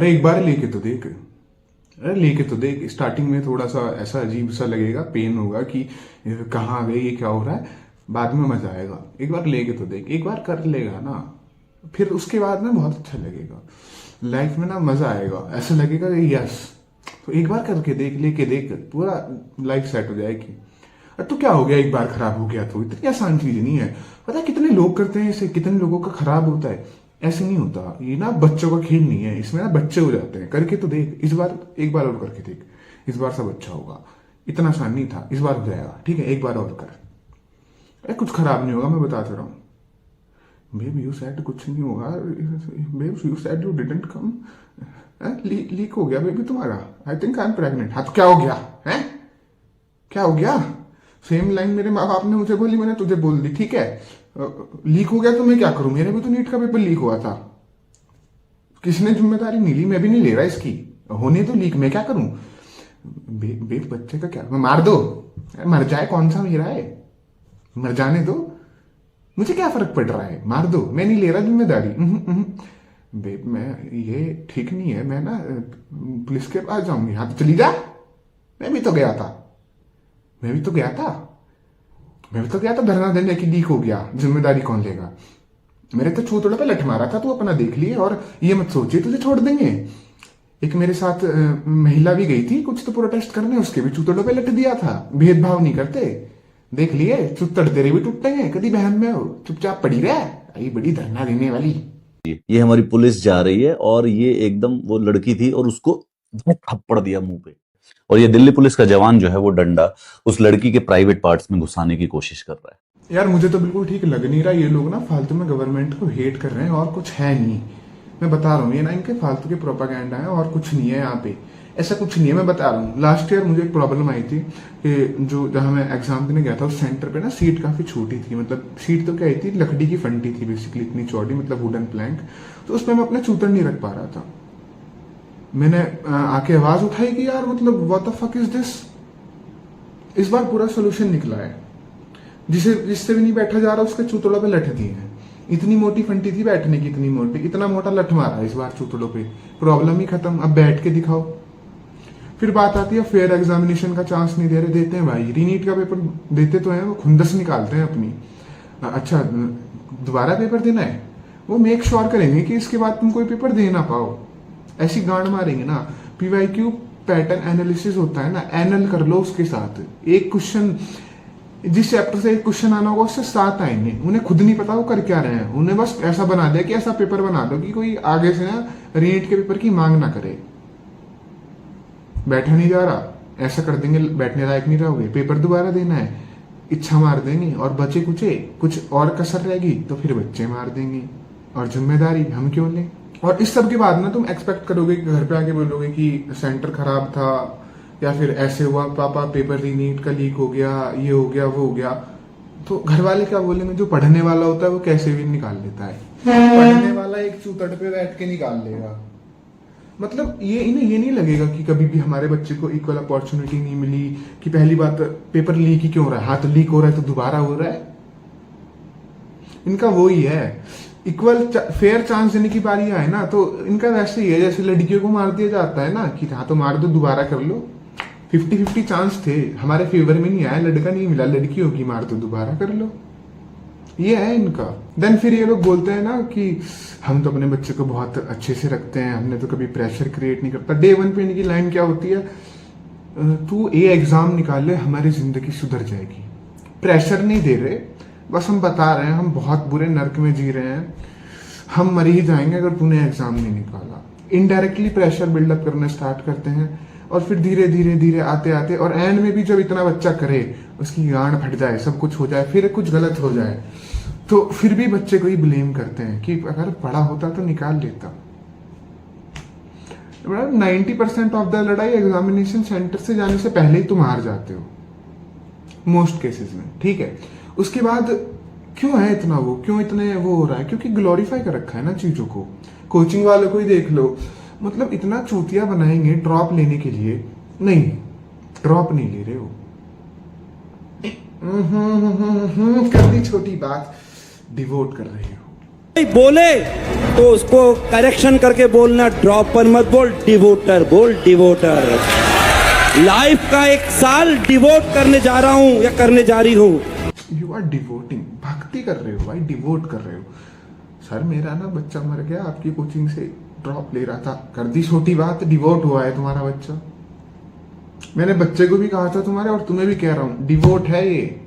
अरे एक बार लेके तो देख, अरे लेके तो देख। स्टार्टिंग में थोड़ा सा ऐसा अजीब सा लगेगा, पेन होगा कि कहाँ आ गई, ये क्या हो रहा है। बाद में मजा आएगा। एक बार लेके तो देख, एक बार कर लेगा ना, फिर उसके बाद ना बहुत अच्छा लगेगा। लाइफ में ना मजा आएगा, ऐसा लगेगा कि यस। तो एक बार करके देख, लेके देख, पूरा लाइफ सेट हो जाएगी। अब तो क्या हो गया, एक बार खराब हो गया तो इतनी आसान चीज नहीं है। पता है कितने लोग करते हैं इसे, कितने लोगों का खराब होता है। ऐसे नहीं होता, ये ना बच्चों का खेल नहीं है, इसमें ना बच्चे हो जाते हैं। करके तो देख, इस बार एक बार और करके देख, इस बार सब अच्छा होगा। इतना आसान नहीं था, इस बार हो जाएगा। ठीक है, एक बार और कर। अरे कुछ खराब नहीं होगा, मैं बताता रहा हूँ। बेब यू सेड कुछ नहीं होगा। Babe you said you didn't come. Leak हो गया बेबी तुम्हारा। I think I am pregnant. हाँ तो क्या हो गया है, क्या हो गया। सेम लाइन मेरे माँ बाप ने मुझे बोली, मैंने तुझे बोल दी। ठीक है, लीक हो गया तो मैं क्या करूं, मेरे भी तो नीट का पेपर लीक हुआ था। किसने जिम्मेदारी नहीं ली, मैं भी नहीं ले रहा इसकी। होने तो लीक, मैं क्या करूं। बच्चे का क्या, मैं मार दो, मर जाए, कौन सा मेरा है, मर जाने दो, मुझे क्या फर्क पड़ रहा है, मार दो, मैं नहीं ले रहा जिम्मेदारी। बेब मैं, ये ठीक नहीं है, मैं ना पुलिस के पास जाऊंगी। हाँ तो चली जा, मैं भी तो गया था, मैं भी तो गया था, मैं भी तो गया था धरना देने की। लीक हो गया, जिम्मेदारी कौन लेगा। मेरे तो छूतड़े पे लठ मारा था, तू अपना देख लिए। और ये मत सोचिए तुझे छोड़ देंगे। एक मेरे साथ महिला भी गई थी कुछ तो प्रोटेस्ट करने, उसके भी चूतड़ों पे लठ दिया था। भेदभाव नहीं करते, देख लिए। चुतड़ तेरे भी टूटते हैं, कभी बहन में हो, चुपचाप पड़ी रह, आई बड़ी धरना देने वाली। ये हमारी पुलिस जा रही है और ये एकदम वो लड़की थी और उसको थप्पड़ दिया मुंह पे। और ये दिल्ली पुलिस का जवान जो है वो डंडा उस लड़की के प्राइवेट पार्ट्स में घुसाने की कोशिश कर रहा है। यार मुझे तो बिल्कुल ठीक लग नहीं रहा। ये लोग ना फालतू में गवर्नमेंट को हेट कर रहे हैं, और कुछ है नहीं। मैं बता रहा हूँ, ये ना इनके फालतू के प्रोपागेंडा है, और कुछ नहीं है यहाँ पे। ऐसा कुछ नहीं है, मैं बता रहा हूँ। लास्ट ईयर मुझे एक प्रॉब्लम आई थी कि जो जहाँ मैं एग्जाम देने गया था उस सेंटर पे ना सीट काफी छोटी थी। मतलब सीट तो क्या ही थी, लकड़ी की फंटी थी बेसिकली, इतनी चौड़ी, मतलब वुडन प्लैंक। तो उसमें मैं अपने चूतड़ नहीं रख पा रहा था। मैंने आके आवाज उठाई कि यार मतलब what the fuck is this. इस बार पूरा सोल्यूशन निकला है। जिससे भी नहीं बैठा जा रहा उसके चूतड़ों पे लठ दिए हैं। इतनी मोटी फंटी थी बैठने की, इतनी मोटी, इतना मोटा लठ मारा इस बार चूतड़ों पे। प्रॉब्लम ही खत्म, अब बैठ के दिखाओ। फिर बात आती है फेयर एग्जामिनेशन का चांस नहीं दे रहे। देते हैं भाई, रीनीट का पेपर देते तो हैं, वो खुंदस निकालते हैं अपनी। अच्छा दोबारा पेपर देना है, वो मेक श्योर करेंगे कि इसके बाद तुम कोई पेपर दे ना पाओ। ऐसी गांड मारेंगे ना। पीवाईक्यू पैटर्न एनालिसिस होता है ना, एनल कर लो उसके साथ। एक क्वेश्चन, जिस चैप्टर से एक क्वेश्चन आना होगा उससे 7 आएंगे। उन्हें खुद नहीं पता वो कर क्या रहे हैं, उन्हें बस ऐसा बना दिया कि ऐसा पेपर बना दो कि कोई आगे से ना रीट के पेपर की मांग ना करे। बैठा नहीं जा रहा, ऐसा कर देंगे, बैठने लायक नहीं रहोगे, पेपर दोबारा देना है, इच्छा मार देंगे। और बचे कुछ और कसर रहेगी तो फिर बच्चे मार देंगे, और जिम्मेदारी हम क्यों लें। और इस सब के बाद ना तुम एक्सपेक्ट करोगे कि घर पे आके बोलोगे कि सेंटर खराब था, या फिर ऐसे हुआ पापा पेपर रीनीट का लीक हो गया, ये हो गया, वो हो गया। तो घर वाले क्या बोलेंगे, जो पढ़ने वाला होता है वो कैसे भी निकाल लेता है। पढ़ने वाला एक चूतड़ पे बैठ के निकाल लेगा। मतलब ये इन्हें ये नहीं लगेगा कि कभी भी हमारे बच्चे को इक्वल अपॉर्चुनिटी नहीं मिली, कि पहली बात पेपर लीक ही क्यों हो रहा है। हाँ तो लीक हो रहा है तो दोबारा हो रहा है। इनका वो ही है, इक्वल फेयर चांस देने की बारी आए ना तो इनका वैसे ही है जैसे लड़कियों को मार दिया जाता है ना, कि हाँ तो मार दो, दोबारा कर लो। 50-50 चांस थे, हमारे फेवर में नहीं आया, लड़का नहीं मिला, लड़की होगी, मार दो, दोबारा कर लो। ये है इनका। देन फिर ये लोग बोलते हैं ना कि हम तो अपने बच्चे को बहुत अच्छे से रखते हैं, हमने तो कभी प्रेशर क्रिएट नहीं करता। डे 1 पे इनकी लाइन क्या होती है, तू ये एग्जाम निकाल ले, हमारी जिंदगी सुधर जाएगी। प्रेशर नहीं दे रहे, बस हम बता रहे हैं हम बहुत बुरे नर्क में जी रहे हैं, हम मर ही जाएंगे अगर तूने एग्जाम नहीं निकाला। इनडायरेक्टली प्रेशर बिल्डअप करना स्टार्ट करते हैं, और फिर धीरे धीरे धीरे आते आते, और एंड में भी जब इतना बच्चा करे, उसकी गांड फट जाए, सब कुछ हो जाए, फिर कुछ गलत हो जाए, तो फिर भी बच्चे को ही ब्लेम करते हैं कि अगर पढ़ा होता तो निकाल लेता। 90% ऑफ द लड़ाई एग्जामिनेशन सेंटर से जाने से पहले ही तुम हार जाते हो, मोस्ट केसेस में। ठीक है, उसके बाद क्यों है इतना वो, क्यों इतने वो हो रहा है, क्योंकि ग्लोरीफाई कर रखा है ना चीजों को। कोचिंग वालों को ही देख लो, मतलब इतना चूतिया बनाएंगे ड्रॉप लेने के लिए। नहीं, ड्रॉप नहीं ले रहे हो, कर दी छोटी बात, डिवोट कर रहे हो। बोले तो उसको करेक्शन करके बोलना, ड्रॉप पर मत बोल, डिवोटर बोल, डिवोटर। लाइफ का 1 साल डिवोट करने जा रहा हूं या करने जा रही हूं। यू आर डिवोटिंग, भक्ति कर रहे हो भाई, डिवोट कर रहे हो। सर मेरा ना बच्चा मर गया, आपकी कोचिंग से ड्रॉप ले रहा था, कर दी छोटी बात, डिवोट हुआ है तुम्हारा बच्चा। मैंने बच्चे को भी कहा था तुम्हारे, और तुम्हें भी कह रहा हूं, डिवोट है ये,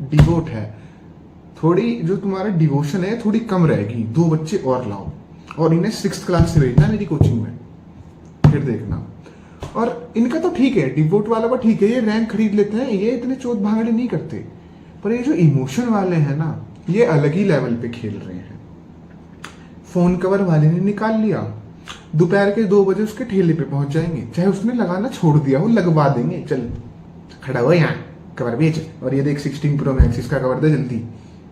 डिवोट है। थोड़ी जो तुम्हारा डिवोशन है थोड़ी कम रहेगी, 2 बच्चे और लाओ और इन्हें 6th क्लास से भेजना मेरी कोचिंग में, फिर देखना। और इनका तो ठीक है, डिवोट वाला का ठीक है, ये रैंक खरीद लेते हैं, ये इतने चोट भागड़े नहीं करते। पर ये जो इमोशन वाले हैं ना, ये अलग ही लेवल पे खेल रहे हैं। फोन कवर वाले ने निकाल लिया, दोपहर के 2 बजे उसके ठेले पे पहुंच जाएंगे, चाहे उसने लगाना छोड़ दिया हो, लगवा देंगे। चल खड़ा हो यहाँ, कवर बेच, और ये देख 16 Pro Max, इसका कवर दे जल्दी,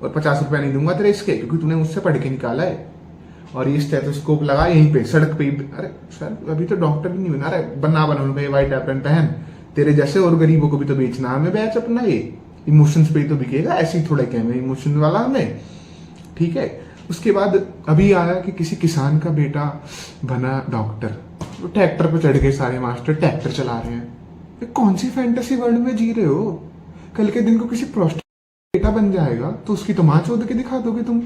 और 50 रुपया नहीं दूंगा तेरे इसके, क्योंकि तूने मुझसे पढ़ के निकाला है। और ये स्टेथोस्कोप लगा यहीं पे सड़क पे। अरे सर अभी तो डॉक्टर भी नहीं बना रहा, बना उनका व्हाइट एप्रन पहन, तेरे जैसे और गरीबों को भी तो बेचना हमें बैच अपना, ये इमोशंस पे तो बिकेगा, ऐसे ही थोड़ा क्या है इमोशन वाला हमें, ठीक है। उसके बाद अभी आया कि किसी किसान का बेटा बना डॉक्टर, वो ट्रैक्टर पे चढ़ गए सारे मास्टर, ट्रैक्टर चला रहे हैं। ये कौन सी फैंटेसी वर्ल्ड में जी रहे हो? कल के दिन को किसी प्रोस्टिट्यूट बेटा बन जाएगा तो उसकी तो मां चोद के दिखा दोगे तुम।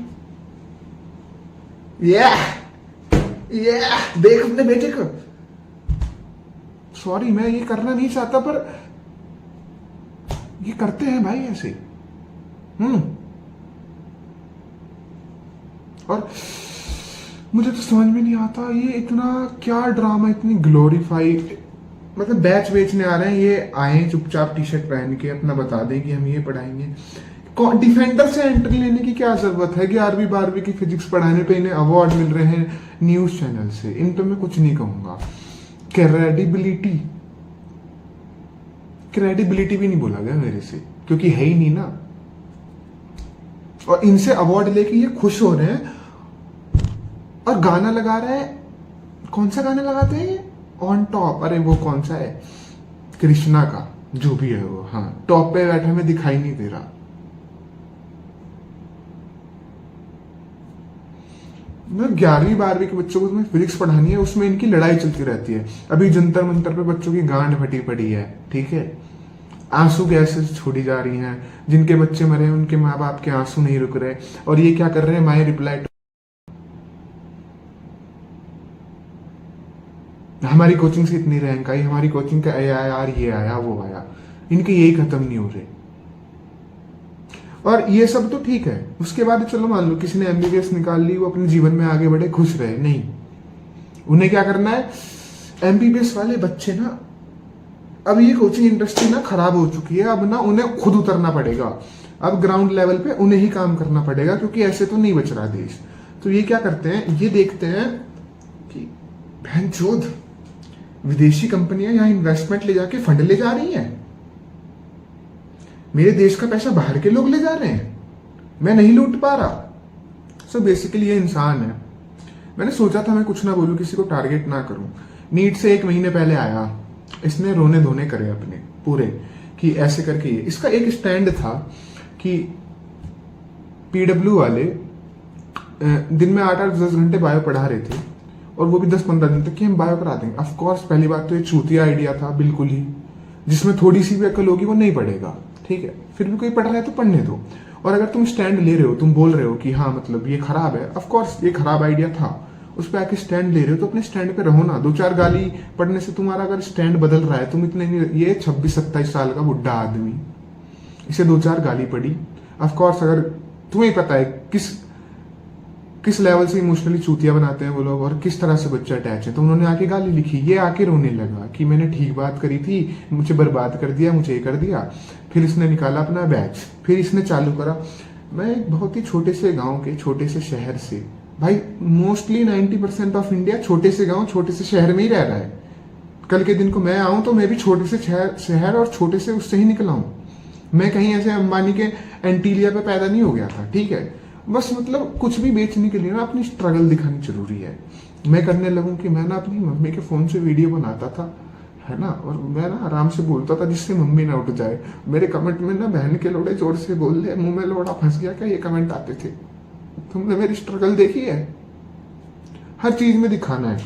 ये देख अपने बेटे को, सॉरी मैं ये करना नहीं चाहता पर ये करते हैं भाई ऐसे। और मुझे तो समझ में नहीं आता ये इतना क्या ड्रामा, इतनी ग्लोरीफाइड, मतलब बैच बेचने आ रहे हैं, ये आए चुपचाप टी-शर्ट पहन के अपना बता दें कि हम ये पढ़ाएंगे। डिफेंडर से एंट्री लेने की क्या जरूरत है? 11वीं 12वीं की फिजिक्स पढ़ाने पे इन्हें अवार्ड मिल रहे हैं न्यूज चैनल से, इन पे मैं कुछ नहीं कहूंगा। क्रेडिबिलिटी भी नहीं बोला गया मेरे से, क्योंकि है ही नहीं ना। और इनसे अवार्ड लेके ये खुश हो रहे हैं, और गाना लगा रहा है, कौन सा गाना लगाते हैं ये? ऑन टॉप, अरे वो कौन सा है, कृष्णा का, जो भी है वो, हाँ टॉप पे बैठा हमें दिखाई नहीं दे रहा। मैं 11वीं 12वीं के बच्चों को तुम्हें फिजिक्स पढ़ानी है, उसमें इनकी लड़ाई चलती रहती है। अभी जंतर मंतर पे बच्चों की गांड फटी पड़ी है, ठीक है। आंसू गैसेस छोड़ी जा रही हैं, जिनके बच्चे मरे हैं उनके माँ बाप के आंसू नहीं रुक रहे, और ये क्या कर रहे हैं, माई रिप्लाई हमारी कोचिंग से इतनी रैंक आई, हमारी कोचिंग का AIR ये आया वो आया, इनके यही खत्म नहीं हो रहे। और ये सब तो ठीक है, उसके बाद चलो मान लो किसी ने MBBS निकाल ली, वो अपने जीवन में आगे बढ़े, खुश रहे, नहीं, उन्हें क्या करना है, MBBS वाले बच्चे ना, अब ये कोचिंग इंडस्ट्री ना खराब हो चुकी है, अब ना उन्हें खुद उतरना पड़ेगा, अब ग्राउंड लेवल पे उन्हें ही काम करना पड़ेगा, क्योंकि ऐसे तो नहीं बच रहा देश। तो ये क्या करते हैं, ये देखते हैं कि बहनचोद विदेशी कंपनियां यहाँ इन्वेस्टमेंट ले जाके फंड ले जा रही हैं, मेरे देश का पैसा बाहर के लोग ले जा रहे हैं, मैं नहीं लूट पा रहा। सो बेसिकली ये इंसान है। मैंने सोचा था मैं कुछ ना बोलूं, किसी को टारगेट ना करूं। नीट से 1 महीने पहले आया, इसने रोने धोने करे अपने पूरे कि ऐसे करके ये, इसका एक स्टैंड था कि PW वाले दिन में 8-10 घंटे बायो पढ़ा रहे थे, और वो भी 10-15 दिन तक कि हम बायो करा देंगे। ऑफ कोर्स पहली बात तो ये चूतिया आइडिया था बिल्कुल ही, जिसमें थोड़ी सी भी अकल होगी वो नहीं पढ़ेगा, ठीक है। फिर भी कोई पढ़ रहा है तो पढ़ने दो। और अगर तुम स्टैंड ले रहे हो, तुम बोल रहे हो कि हाँ मतलब ये खराब है, ऑफ कोर्स ये खराब आइडिया था, उस पर आके स्टैंड ले रहे हो तो अपने स्टैंड पे रहो ना। 2-4 गाली पढ़ने से तुम्हारा अगर स्टैंड बदल रहा है, तुम इतने नहीं, ये 26-27 साल का बुढ़ा आदमी, इसे 2-4 गाली पड़ी, ऑफ कोर्स अगर तुम्हें पता है किस लेवल से इमोशनली चूतिया बनाते हैं वो लोग, और किस तरह से बच्चे अटैच है, तो उन्होंने आके गाली लिखी, ये आके रोने लगा कि मैंने ठीक बात करी थी, मुझे बर्बाद कर दिया, मुझे ये कर दिया। फिर इसने निकाला अपना बैच, फिर इसने चालू करा। मैं एक बहुत ही छोटे से गांव के, छोटे से शहर से, भाई मोस्टली 90% ऑफ इंडिया छोटे से गांव, छोटे से शहर में ही रह रहा है। कल के दिन को मैं आऊं तो मैं भी छोटे से शहर और छोटे से उससे ही निकला हूं। मैं कहीं ऐसे अंबानी के एंटीलिया पे पैदा नहीं हो गया था, ठीक है। बस मतलब कुछ भी बेचने के लिए ना अपनी स्ट्रगल दिखानी जरूरी है। मैं करने लगूं कि मैं ना अपनी मम्मी के फोन से वीडियो बनाता था, है ना, और मैं ना आराम से बोलता था जिससे मम्मी ना उठ जाए। मेरे कमेंट में ना बहन के लोड़े जोर से बोल दे, मुंह में लोड़ा फंस गया क्या, ये कमेंट आते थे। तुमने मेरी स्ट्रगल देखी है? हर चीज में दिखाना है।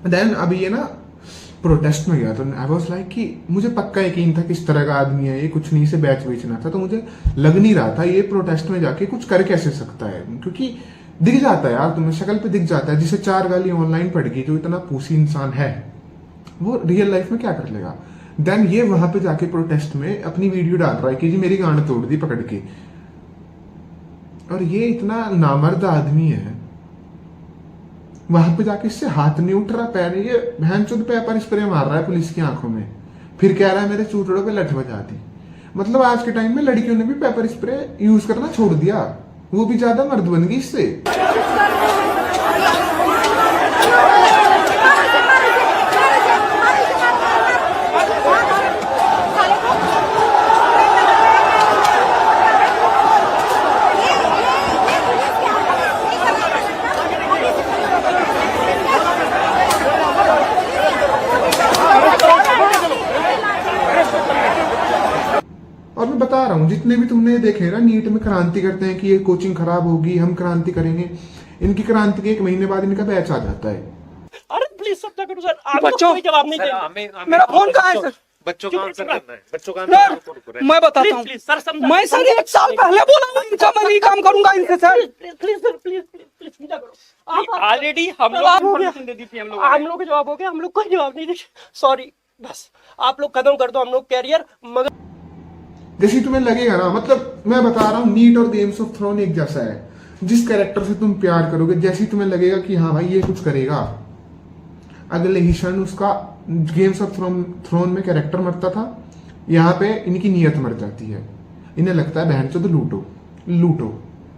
देन अभी ये ना प्रोटेस्ट में गया तो आई वाज लाइक कि मुझे पक्का यकीन था किस तरह का आदमी है ये, कुछ नहीं से बैच बेचना था, तो मुझे लग नहीं रहा था ये प्रोटेस्ट में जाके कुछ कर कैसे सकता है, क्योंकि दिख जाता है यार, तुम्हें शक्ल पे दिख जाता है। जिसे 4 गाली ऑनलाइन पड़ गई, जो इतना पूसी इंसान है, वो रियल लाइफ में क्या कर लेगा। देन ये वहां पे जाके प्रोटेस्ट में अपनी वीडियो डाल रहा है कि जी मेरी गांड तोड़ दी पकड़ के, और ये इतना नामर्द आदमी है, वहां पे जाके इससे हाथ नहीं उठ रहा, पैर, ये भैंचोद पेपर स्प्रे मार रहा है पुलिस की आंखों में, फिर कह रहा है मेरे चूतड़ों पे लठ बजा दी। मतलब आज के टाइम में लड़कियों ने भी पेपर स्प्रे यूज करना छोड़ दिया, वो भी ज्यादा मर्द बन गई इससे। और मैं बता रहा हूँ, जितने भी तुमने देखे ना नीट में क्रांति करते हैं कि ये कोचिंग खराब होगी, हम क्रांति करेंगे, इनकी क्रांति के 1 महीने बाद इनका बैच आ जाता है। अरे प्लीज सब करो सर, आप बच्चों कोई जवाब नहीं देंगे। मेरा फोन कहाँ है सर? बच्चों का आंसर करना है, बच्चों का आंसर मैं बताता हूँ मैं सर 1 साल पहले बोला हूँ इनका, मैं नहीं काम करूंगा इनसे सर। प्लीज सर, प्लीज सीधा करो। ऑलरेडी हम लोग दे दी थी, हम लोग का जवाब हो गया, हम लोग कोई जवाब नहीं देंगे, सॉरी। बस आप लोग खत्म कर दो हम लोग कैरियर। मगर जैसे तुम्हें लगेगा ना, मतलब मैं बता रहा हूँ, नीट और गेम्स ऑफ थ्रोन एक जैसा है। जिस कैरेक्टर से तुम प्यार करोगे, जैसे ही तुम्हें लगेगा कि हाँ भाई ये कुछ करेगा, अगले ही क्षण उसका गेम्स ऑफ थ्रोन में कैरेक्टर मरता था, यहाँ पे इनकी नीयत मर जाती है। इन्हें लगता है बहन चोद लूटो लूटो,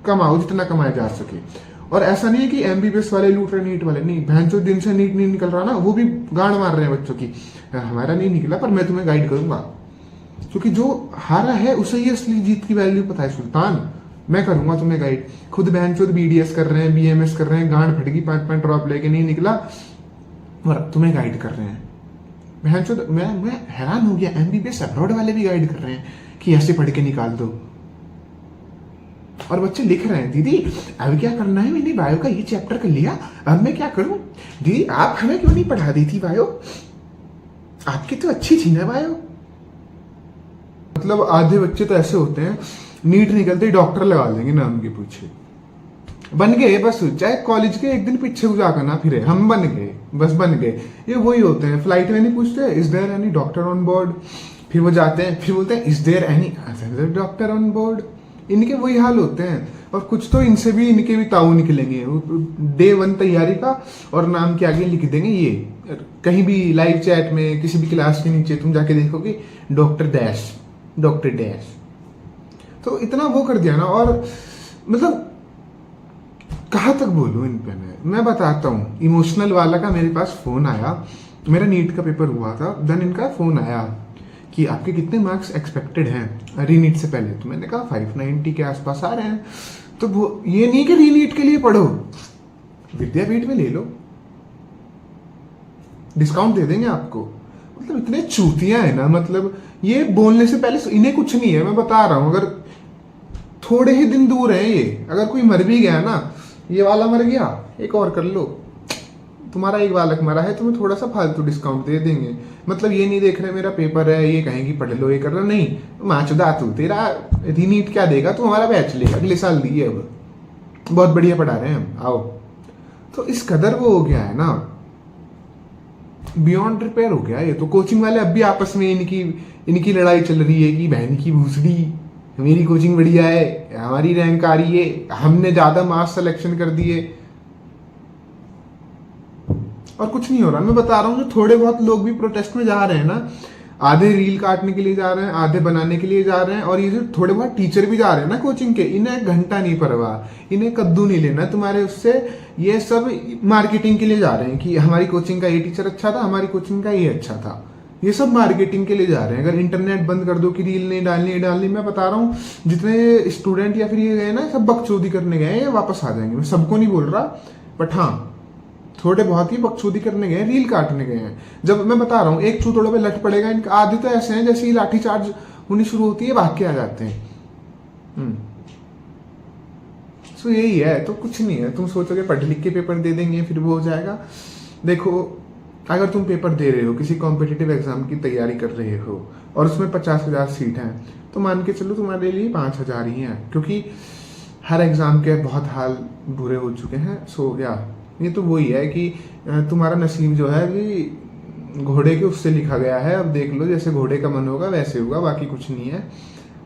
कमाओ जितना कमाया जा सके। और ऐसा नहीं है कि एमबीबीएस वाले लूट रहे, नीट वाले नहीं। बहन चोद दिन से नीट नहीं निकल रहा ना, वो भी गांड मार रहे हैं बच्चों की, हमारा नहीं निकला पर मैं तुम्हें गाइड करूंगा, क्योंकि जो हारा है उसे ही असली जीत की वैल्यू पता है। सुल्तान, मैं करूंगा तुम्हें गाइड। खुद बहनचोद बीडीएस कर रहे हैं, बीएमएस कर रहे हैं, गांड फटगी 5 ड्रॉप लेके नहीं निकला, और तुम्हें गाइड कर रहे हैं। बहनचोद मैं हैरान हो गया, एमबीबीएस अब्रॉड वाले भी गाइड कर रहे हैं कि ऐसे पढ़ के निकाल दो। और बच्चे लिख रहे हैं, दीदी अब क्या करना है, मैंने बायो का ये चैप्टर कर लिया, अब मैं क्या करूं। दीदी आप हमें क्यों नहीं पढ़ा दी थी बायो, आपकी तो अच्छी थी ना बायो। मतलब आधे बच्चे तो ऐसे होते हैं, नीट निकलते ही डॉक्टर लगा देंगे नाम के पीछे, बन गए बस, चाहे कॉलेज के एक दिन पीछे जाकर ना फिरे, हम बन गए, बस बन गए। ये वही होते हैं, फ्लाइट में नहीं पूछते is there any doctor on board, फिर वो जाते हैं फिर बोलते हैं is there any other doctor on board. इनके वही हाल होते हैं। और कुछ तो इनसे भी, इनके भी ताऊ निकलेंगे डे 1 तैयारी का, और नाम के आगे लिख देंगे ये, कहीं भी लाइव चैट में किसी भी क्लास के नीचे तुम जाके देखोगे डॉक्टर डैश, डॉक्टर डैश। तो इतना वो कर दिया ना, और मतलब कहाँ तक बोलूं इन पे। मैं बताता हूँ, इमोशनल वाला का मेरे पास फोन आया, मेरा नीट का पेपर हुआ था, देन इनका फोन आया कि आपके कितने मार्क्स एक्सपेक्टेड हैं रीनीट से पहले। तो मैंने कहा 590 के आसपास आ रहे हैं। तो वो ये नहीं कि रीनीट के लिए पढ़ो, विद्यापीठ में ले लो, डिस्काउंट दे देंगे आपको। मतलब इतने चूतियां है ना, मतलब ये बोलने से पहले इन्हें कुछ नहीं है, मैं बता रहा हूं। अगर थोड़े ही दिन दूर है ये, अगर कोई मर भी गया ना, ये वाला मर गया एक और कर लो, तुम्हारा एक बालक मरा है, तुम्हें थोड़ा सा फालतू डिस्काउंट दे देंगे। मतलब ये नहीं देख रहे मेरा पेपर है, ये कहेंगी पढ़ लो, ये कर रहा नहीं, माचुदा तू, तेरा रीनीट क्या देगा, तू हमारा बैच लेगा, अगले साल दिए, अब बहुत बढ़िया पढ़ा रहे हैं हम, आओ। तो इस कदर वो हो गया है ना, बियॉन्ड रिपेयर हो गया ये तो। कोचिंग वाले अब भी आपस में इनकी लड़ाई चल रही है कि बहन की भूसड़ी, मेरी कोचिंग बढ़िया है, हमारी रैंक आ रही है, हमने ज्यादा मास सिलेक्शन कर दिए, और कुछ नहीं हो रहा। मैं बता रहा हूँ, जो थोड़े बहुत लोग भी प्रोटेस्ट में जा रहे हैं ना, आधे रील काटने के लिए जा रहे हैं, आधे बनाने के लिए जा रहे हैं, और ये जो थोड़े बहुत टीचर भी जा रहे हैं ना कोचिंग के, इन्हें 1 घंटा नहीं परवाह, इन्हें कद्दू नहीं लेना तुम्हारे उससे। ये सब मार्केटिंग के लिए जा रहे हैं कि हमारी कोचिंग का ये टीचर अच्छा था, हमारी कोचिंग का ये अच्छा था, ये सब मार्केटिंग के लिए जा रहे हैं। अगर इंटरनेट बंद कर दो कि रील नहीं डालनी, मैं बता रहा हूँ जितने स्टूडेंट या फिर ये गए ना, सब बकचोदी करने गए हैं, वापस आ जाएंगे। मैं सबको नहीं बोल रहा, बट हाँ थोड़े बहुत ही बकचोदी करने गए, रील काटने गए हैं। जब मैं बता रहा हूँ एक चूतड़ों पे लट पड़ेगा, इनके आधे तो ऐसे हैं जैसे ही लाठी चार्ज होनी शुरू होती है भाग के आ जाते हैं। सो यही है, तो कुछ नहीं है। तुम सोचोगे पढ़ लिख के पेपर दे देंगे फिर वो हो जाएगा। देखो, अगर तुम पेपर दे रहे हो, किसी कॉम्पिटिटिव एग्जाम की तैयारी कर रहे हो और उसमें 50,000 सीट हैं, तो मान के चलो तुम्हारे लिए 5,000 ही हैं, क्योंकि हर एग्जाम के बहुत हाल बुरे हो चुके हैं। सो या ये तो वही है कि तुम्हारा नसीब जो है भी घोड़े के उससे लिखा गया है। अब देख लो, जैसे घोड़े का मन होगा वैसे होगा, बाकी कुछ नहीं है।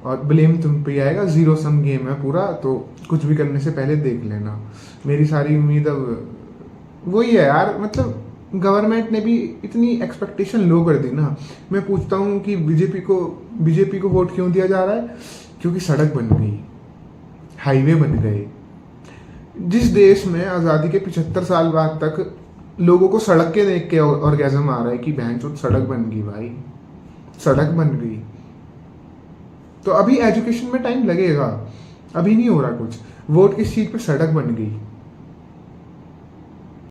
और ब्लेम तुम पे आएगा, जीरो सम गेम है पूरा, तो कुछ भी करने से पहले देख लेना। मेरी सारी उम्मीद अब वही है यार, मतलब गवर्नमेंट ने भी इतनी एक्सपेक्टेशन लो कर दी ना। मैं पूछता हूँ कि बीजेपी को वोट क्यों दिया जा रहा है? क्योंकि सड़क बन गई, हाईवे बन गए। जिस देश में आज़ादी के 75 साल बाद तक लोगों को सड़क के देख के ऑर्गेज़म आ रहा है कि बहनचोद सड़क बन गई भाई, सड़क बन गई। तो अभी एजुकेशन में टाइम लगेगा, अभी नहीं हो रहा कुछ। वोट किस चीज़ पे? सड़क बन गई।